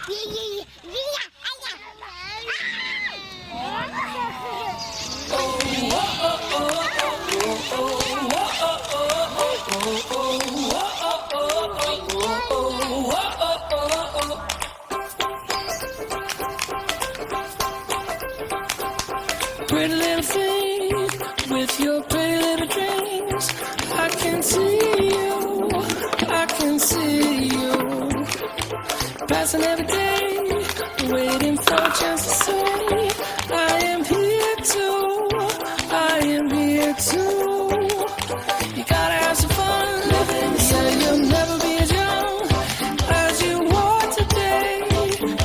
Pretty little thing with your pretty little dreams. I can see you, I can see you. Passing every day, waiting for a chance to say, I am here too, I am here too. You gotta have some fun living, yeah, you'll never be as young as you are today,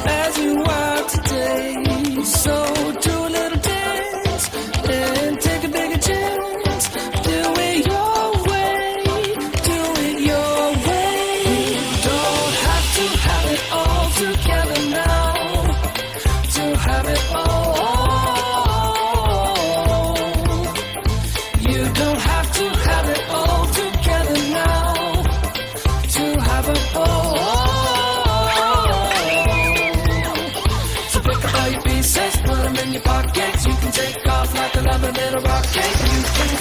as you are today. So do a little dance and take a bigger chance. Do it your way, do it your way. You don't have to have it all together now, to have it all. You don't have to have it all together now, to have it all. So pick up all your pieces, put them in your pockets. You can take off like another little rocket. You can